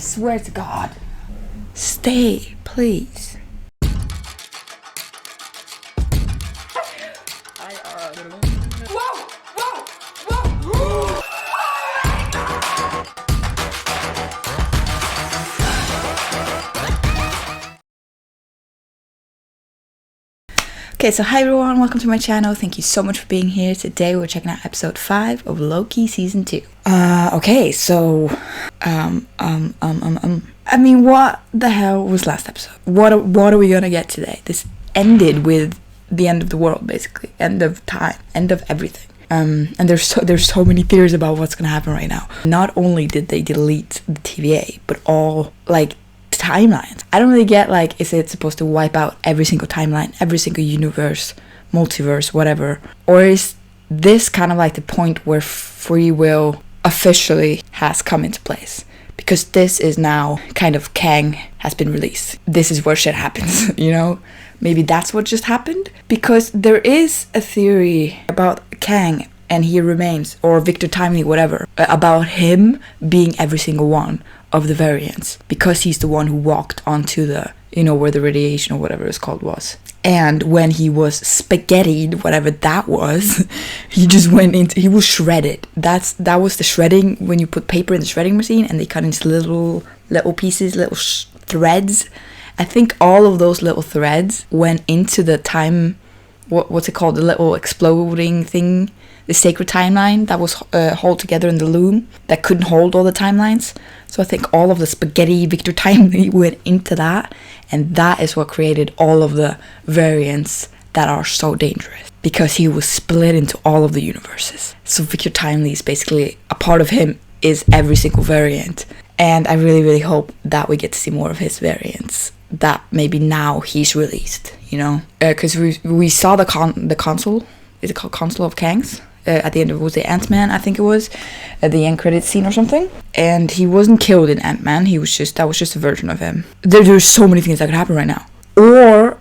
swear to God. Stay, please. Whoa! Whoa! Whoa! Okay, so hi everyone, welcome to my channel. Thank you so much for being here. Today we're checking out episode 5 of Loki season 2. Okay, so I mean, what the hell was last episode? What are we gonna get today? This ended with the end of the world, basically. End of time, end of everything. And there's so many theories about what's gonna happen right now. Not only did they delete the TVA, but all like timelines. I don't really get, like, is it supposed to wipe out every single timeline, every single universe, multiverse, whatever? Or is this kind of like the point where free will officially has come into place? Because this is now kind of Kang has been released. This is where shit happens, you know? Maybe that's what just happened? Because there is a theory about Kang and he remains, or Victor Timely, whatever, about him being every single one of the variants, because he's the one who walked onto the, you know, where the radiation or whatever it's called was. And when he was spaghettied, whatever that was, he just went into, he was shredded. That was the shredding, when you put paper in the shredding machine and they cut into little pieces, little threads. I think all of those little threads went into the time, what's it called, the little exploding thing, the sacred timeline that was held together in the loom that couldn't hold all the timelines. So I think all of the spaghetti Victor Timely went into that, and that is what created all of the variants that are so dangerous, because he was split into all of the universes. So Victor Timely is basically, a part of him is every single variant, and I really, really hope that we get to see more of his variants, that maybe now he's released, you know? Because we saw the console, is it called Console of Kangs? At the end of, was the Ant-Man, I think it was, at the end credit scene or something. And he wasn't killed in Ant-Man, that was just a version of him. There's so many things that could happen right now. Or,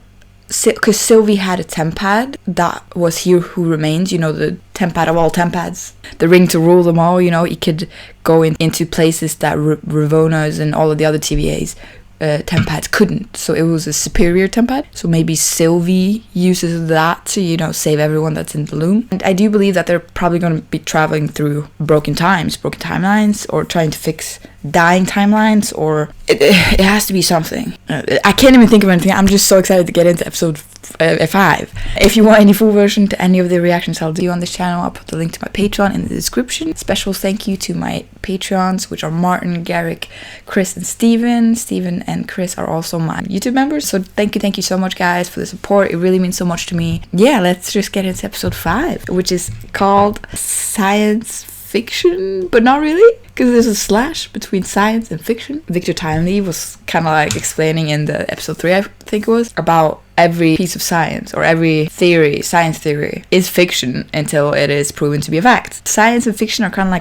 because Sylvie had a tempad that was He Who Remains, you know, the tempad of all tempads. The ring to rule them all, you know, he could go into places that Ravona's and all of the other TVAs tempads couldn't, so it was a superior tempad. So maybe Sylvie uses that to, you know, save everyone that's in the loom. And I do believe that they're probably going to be traveling through broken timelines, or trying to fix dying timelines, or it has to be something. I can't even think of anything. I'm just so excited to get into episode 5. If you want any full version to any of the reactions I'll do on this channel, I'll put the link to my Patreon in the description. Special thank you to my Patreons, which are Martin, Garrick, Chris, and Steven. Steven and Chris are also my YouTube members, so thank you so much, guys, for the support. It really means so much to me. Yeah, let's just get into episode 5, which is called Science Fiction, but not really, because there's a slash between science and fiction. Victor Timely was kind of like explaining in the episode 3, I think it was, about every piece of science, or every theory, science theory, is fiction until it is proven to be a fact. Science and fiction are kind of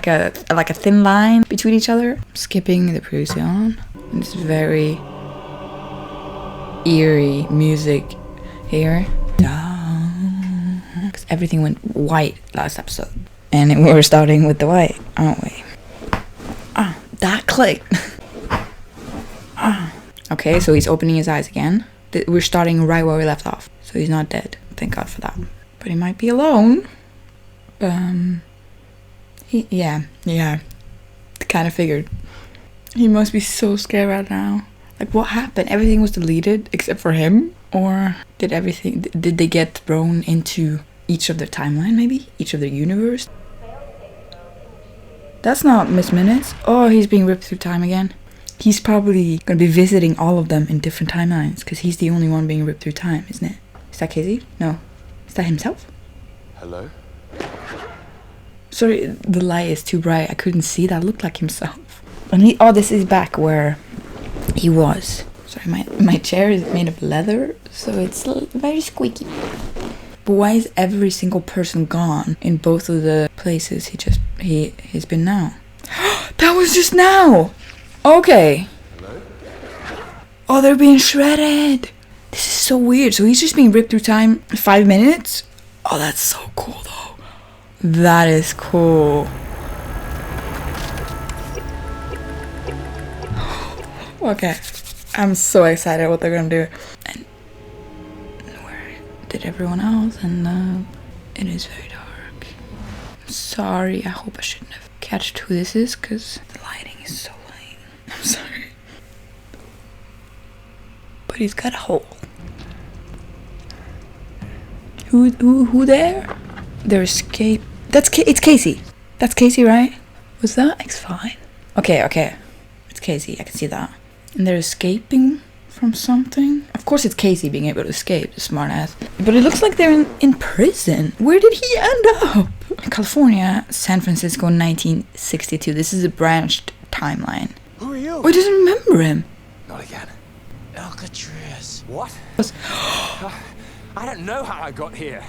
like a thin line between each other. Skipping the previously on. It's very eerie music here. Because everything went white last episode. And we're starting with the white, aren't we? That clicked. Okay, so he's opening his eyes again. We're starting right where we left off. So he's not dead. Thank God for that. But he might be alone. Yeah. Kind of figured. He must be so scared right now. Like, what happened? Everything was deleted except for him? Or did they get thrown into each of their timeline, maybe? Each of their universe? That's not Miss Minutes. Oh, he's being ripped through time again. He's probably going to be visiting all of them in different timelines, because he's the only one being ripped through time, isn't it? Is that Casey? No. Is that himself? Hello? Sorry, the light is too bright. I couldn't see. That looked like himself. And this is back where he was. Sorry, my chair is made of leather, so it's very squeaky. But why is every single person gone in both of the places he's been now? That was just now! Okay. Hello? Oh, they're being shredded! This is so weird. So he's just being ripped through time in 5 minutes? Oh, that's so cool, though. That is cool. Okay. I'm so excited what they're gonna do. And where did everyone else? And it is very dark. I'm sorry. I hope I shouldn't have catched who this is because the lighting is so light. I'm sorry. But he's got a hole. Who there? Their escape. It's Casey. That's Casey, right? Was that X5? Okay. It's Casey. I can see that. And they're escaping from something. Of course, it's Casey being able to escape. The smart ass. But it looks like they're in prison. Where did he end up? California, San Francisco, 1962. This is a branched timeline. Who are you? Oh, he doesn't remember him. Not again. Alcatraz. What? I don't know how I got here.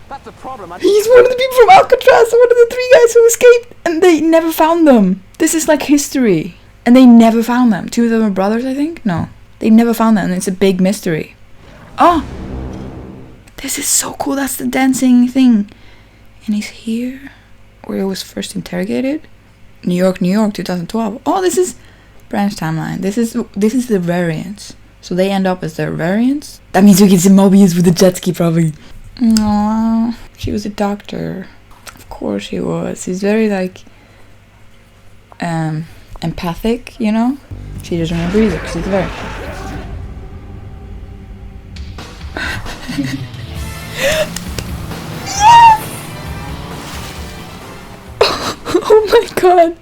That's the problem. He's one of the people from Alcatraz, one of the 3 guys who escaped, and they never found them. This is like history, and they never found them. 2 of them are brothers, I think. No, they never found them, and it's a big mystery. Oh, this is so cool. That's the dancing thing, and he's here where he was first interrogated. New York, 2012. Oh, this is branch timeline. This is the variants. So they end up as their variants. That means we can see Mobius with a jet ski, probably. Aww, she was a doctor. Of course she was. She's very like empathic, you know. She doesn't remember either because she's a very. Oh my god!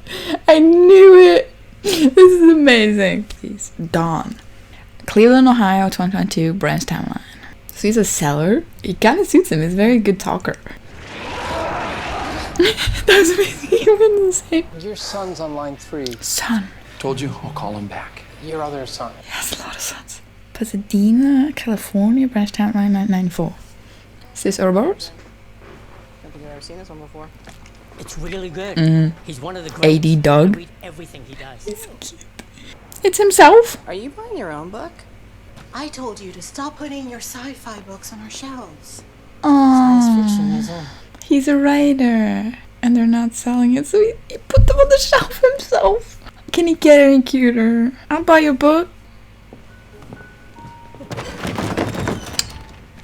I knew it. This is amazing. Please, Dawn. Cleveland, Ohio, 2022, branch timeline. So he's a seller. He kind of suits him. He's a very good talker. That was amazing. You were the same. Your son's on line 3. Son. Told you, I'll call him back. Your other son. He has a lot of sons. Pasadena, California, branch timeline, 1994. Is this Ouroboros? I don't think I've ever seen this one before. It's really good. He's one of the greats. AD Doug. I read everything he does. He's so cute. It's himself. Are you buying your own book? I told you to stop putting your sci-fi books on our shelves. Science fiction Aww. is a... He's a writer. And they're not selling it, so he put them on the shelf himself. Can he get any cuter? I'll buy your book.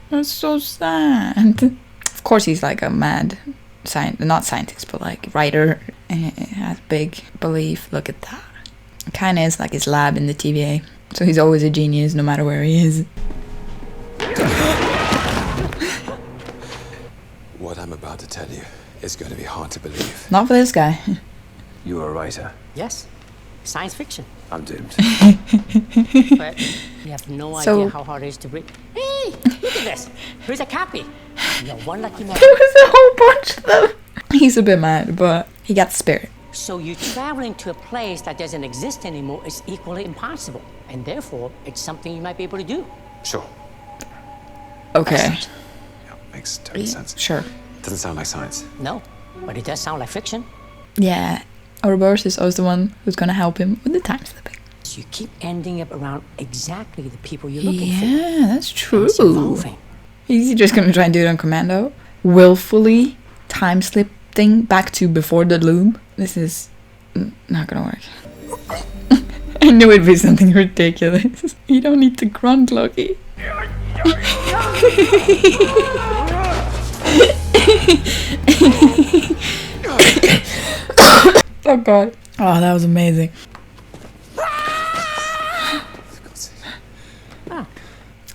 That's so sad. Of course he's like a mad not scientist, but like writer. And he has big belief. Look at that. Kinda is like his lab in the TVA. So he's always a genius no matter where he is. What I'm about to tell you is going to be hard to believe. Not for this guy. You are a writer. Yes. Science fiction. I'm doomed. But you have no So- idea how hard it is to read. Hey, look at this. Here's a copy. You're one lucky man. There was a whole bunch of them. He's a bit mad, but he got the spirit. So you traveling to a place that doesn't exist anymore is equally impossible. And therefore, it's something you might be able to do. Sure. Okay. Excellent. Yeah, makes total sense. Sure. Doesn't sound like science. No, but it does sound like fiction. Yeah. Ouroboros is also the one who's gonna help him with the time slipping. So you keep ending up around exactly the people you're looking for. Yeah, that's true. It's evolving. Is he just gonna try and do it on commando? Willfully time slip thing back to before the loom? This is not gonna work. I knew it'd be something ridiculous. You don't need to grunt, Loki. Oh god. Oh, that was amazing.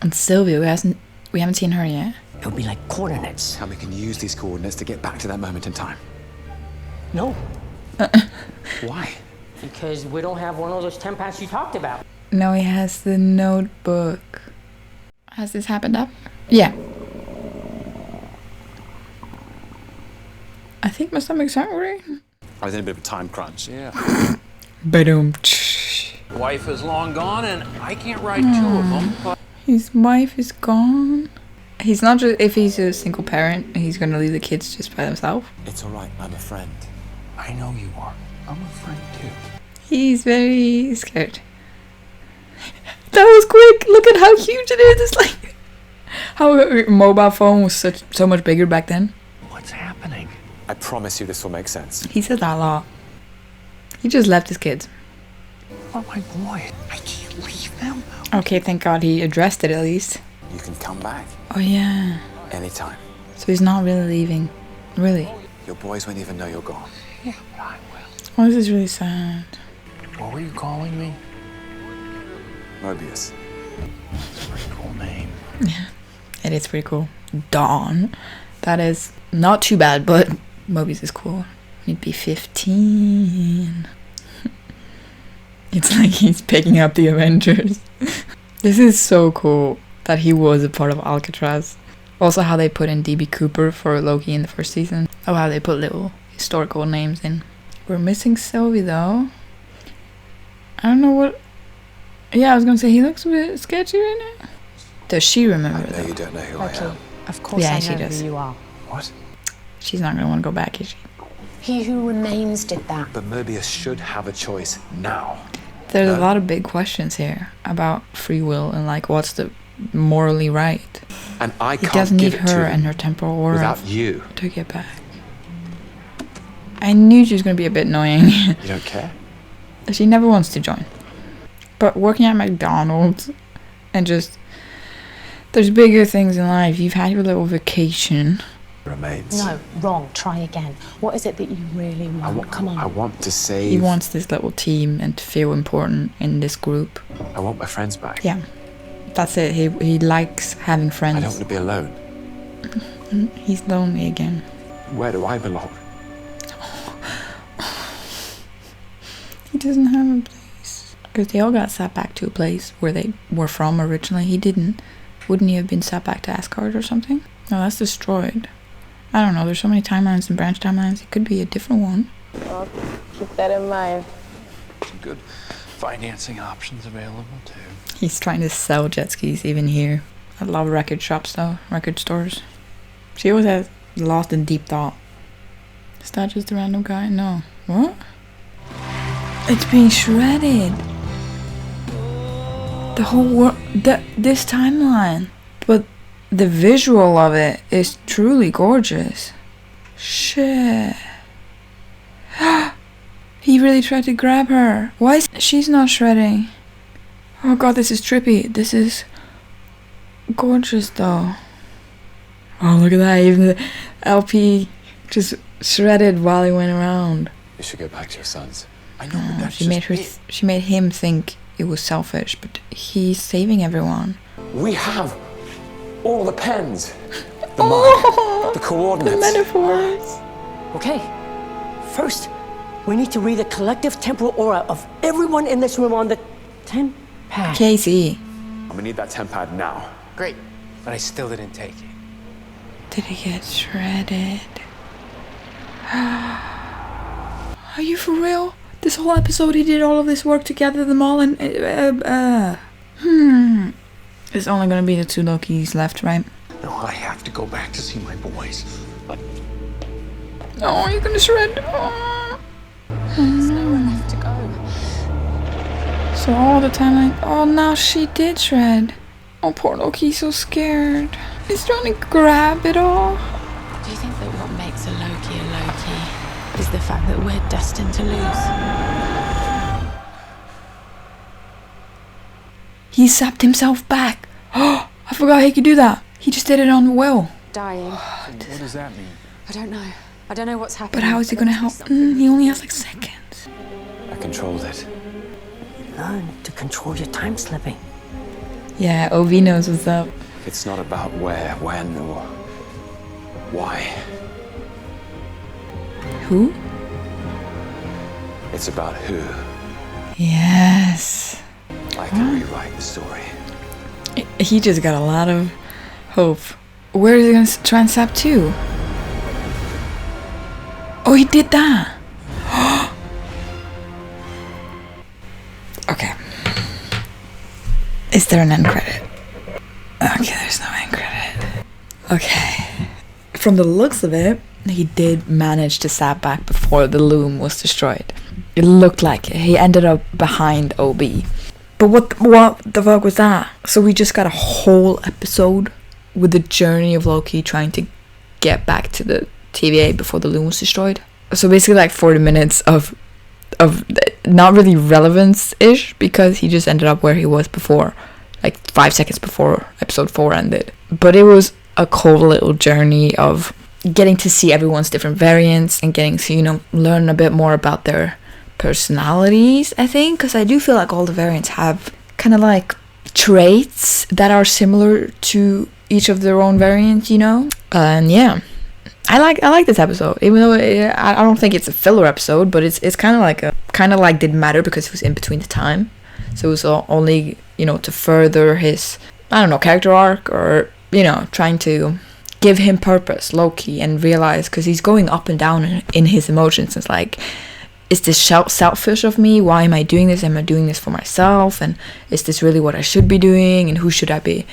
And Sylvie, we haven't seen her yet. It would be like coordinates. And we can use these coordinates to get back to that moment in time. No, Why? because we don't have one of those 10 packs you talked about. No, he has the notebook. Has this happened up? Yeah. I think my stomach's hungry. I was in a bit of a time crunch. Yeah. Ba-dum. Wife is long gone, and I can't write 2 of them. But His wife is gone. He's not just, if he's a single parent, he's gonna leave the kids just by themselves. It's all right. I'm a friend. I know you are. I'm a friend too. He's very scared. That was quick. Look at how huge it is. It's like how a mobile phone was so much bigger back then. What's happening? I promise you this will make sense. He said that a lot. He just left his kids. Oh my boy! I can't Okay, thank God he addressed it at least. You can come back Oh yeah. anytime. So he's not really leaving. Really? Your boys won't even know you're gone. Yeah, but I will. Oh, this is really sad. What were you calling me? Mobius. It's a pretty cool name. It is pretty cool. Dawn. That is not too bad, but Mobius is cool. He'd be 15. It's like he's picking up the Avengers. This is so cool that he was a part of Alcatraz. Also how they put in D.B. Cooper for Loki in the first season. Oh, how they put little historical names in. We're missing Sylvie though. I don't know what... Yeah, I was gonna say he looks a bit sketchy right now. Does she remember I know though? you don't know who I am. Of course Yeah, I she know does. who you are. What? She's not gonna want to go back, is she? He who remains did that. But Mobius should have a choice now. There's a No. lot of big questions here about free will and like what's the morally right. And I He can't doesn't need give it to her him and her temporal aura without you. to get back. I knew she was gonna be a bit annoying. You don't care? She never wants to join. But working at McDonald's and just... There's bigger things in life. You've had your little vacation. Remains. No, wrong. Try again. What is it that you really want? Come on. I want to save. He wants this little team and to feel important in this group. I want my friends back. Yeah. That's it. He likes having I don't friends. want to be alone. He's lonely again. Where do I belong? He doesn't have a place. Because they all got sent back to a place where they were from originally. He didn't. Wouldn't he have been sent back to Asgard or something? No, that's destroyed. I don't know. There's so many timelines and branch timelines. It could be a different one. I'll keep that in mind. Some good financing options available too. He's trying to sell jet skis even here. I love record shops though. Record stores. She always has lost in deep thought. Is that just a random guy? No. What? It's being shredded. The whole world. This timeline. But the visual of it is truly gorgeous. Shit. He really tried to grab her. Why is she's not shredding? Oh god, this is trippy. This is gorgeous though. Oh, look at that. Even the LP just shredded while he went around. You should go back to your sons. I know, Oh, but that's she made just her. it. She made him think it was selfish, but he's saving everyone. We have all the pens, the Oh, map, the coordinates. the metaphors. Okay. First, we need to read the collective temporal aura of everyone in this room on the 10 pad. Casey, I'm gonna need that tempad now. Great, but I still didn't take it. did he get shredded? Are you for real? This whole episode, he did all of this work to gather them all, and It's only gonna be the two Lokis left, right? No, I have to go back to see my boys. But Oh, you're gonna shred. Oh. There's nowhere left to go. So all the timeline. Oh, now she did shred. Oh, poor Loki, so scared. He's trying to grab it all. Do you think that what makes a Loki is the fact that we're destined to lose? He zapped himself back. Oh, I forgot he could do that. He just did it on the well. Dying. what does that mean? I don't know. I don't know what's happening. But how is he gonna help? He only has like seconds. I controlled it. Learn to control your time slipping. Yeah, OV knows what's up. It's not about where, when, or why. Who? It's about who. Yes. I can rewrite the story. He just got a lot of hope. Where is he gonna try and zap to? Oh, he did that. Okay. Is there an end credit? Okay, there's no end credit. Okay. From the looks of it, he did manage to zap back before the loom was destroyed. It looked like it. He ended up behind OB. But what the fuck was that? So we just got a whole episode with the journey of Loki trying to get back to the TVA before the loom was destroyed. So basically like 40 minutes of not really relevance-ish, because he just ended up where he was before, like 5 seconds before episode 4 ended. But it was a cool little journey of getting to see everyone's different variants and getting to, you know, learn a bit more about their personalities, I think, because I do feel like all the variants have kind of like traits that are similar to each of their own variants, you know. And yeah, I like this episode, even though I don't think it's a filler episode, but it's kind of like didn't matter because it was in between the time, so it was only, you know, to further his, I don't know, character arc, or, you know, trying to give him purpose, Loki, and realize, because he's going up and down in his emotions. It's like, is this selfish of me? Why am I doing this? Am I doing this for myself? And is this really what I should be doing? And who should I be?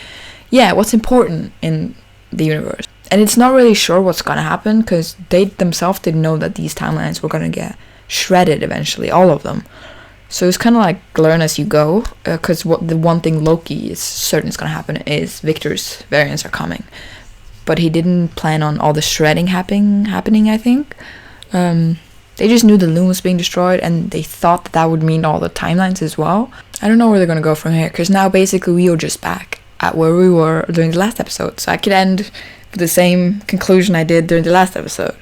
Yeah, what's important in the universe? And it's not really sure what's gonna happen, because they themselves didn't know that these timelines were gonna get shredded eventually, all of them. So it's kind of like learn as you go, because what the one thing Loki is certain is gonna happen is Victor's variants are coming. But he didn't plan on all the shredding happening, I think. They just knew the loom was being destroyed, and they thought that would mean all the timelines as well. I don't know where they're going to go from here, because now basically we are just back at where we were during the last episode. So I could end with the same conclusion I did during the last episode.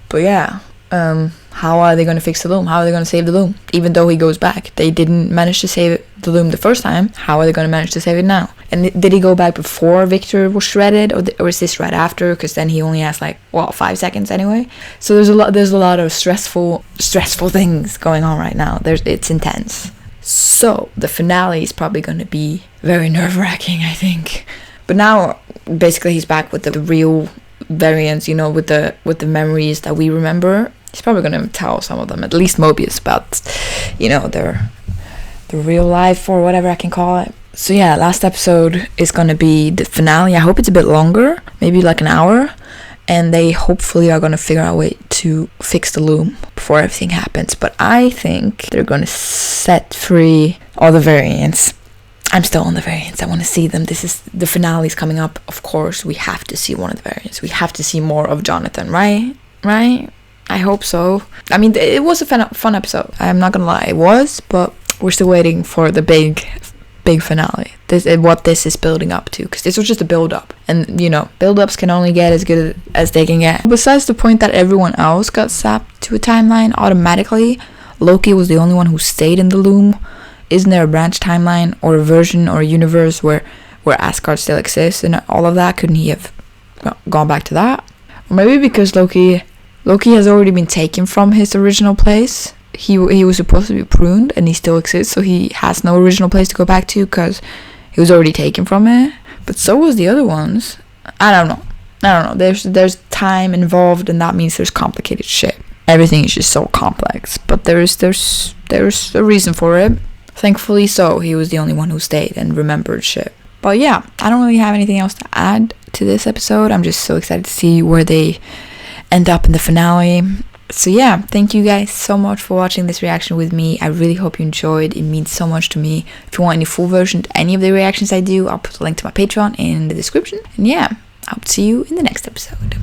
But yeah, how are they going to fix the loom? How are they going to save the loom? Even though he goes back, they didn't manage to save the loom the first time. How are they going to manage to save it now? And did he go back before Victor was shredded, or is this right after? Because then he only has 5 seconds anyway. So there's a lot of stressful things going on right now. It's intense. So the finale is probably going to be very nerve-wracking, I think. But now basically he's back with the real variants, you know, with the memories that we remember. He's probably going to tell some of them, at least Mobius, about, you know, their real life, or whatever I can call it. So yeah, last episode is going to be the finale. I hope it's a bit longer, maybe like an hour, and they hopefully are going to figure out a way to fix the loom before everything happens. But I think they're going to set free all the variants. I'm still on the variants. I want to see them. This is the finale's coming up. Of course, we have to see one of the variants. We have to see more of Jonathan, right? I hope so. I mean, it was a fun episode. I'm not gonna lie, it was, but we're still waiting for the big finale. What this is building up to, because this was just a build-up, and you know, build-ups can only get as good as they can get. Besides the point that everyone else got zapped to a timeline automatically, Loki was the only one who stayed in the loom. Isn't there a branch timeline, or a version, or a universe where Asgard still exists and all of that? Couldn't he have gone back to that? Or maybe because Loki has already been taken from his original place. He was supposed to be pruned, and he still exists, so he has no original place to go back to because he was already taken from it. But so was the other ones. I don't know. There's time involved, and that means there's complicated shit. Everything is just so complex, but there's a reason for it. Thankfully so, he was the only one who stayed and remembered shit. But yeah, I don't really have anything else to add to this episode. I'm just so excited to see where they end up in the finale. So yeah, thank you guys so much for watching this reaction with me. I really hope you enjoyed. It means so much to me. If you want any full version to any of the reactions I do, I'll put a link to my Patreon in the description. And yeah, I'll see you in the next episode.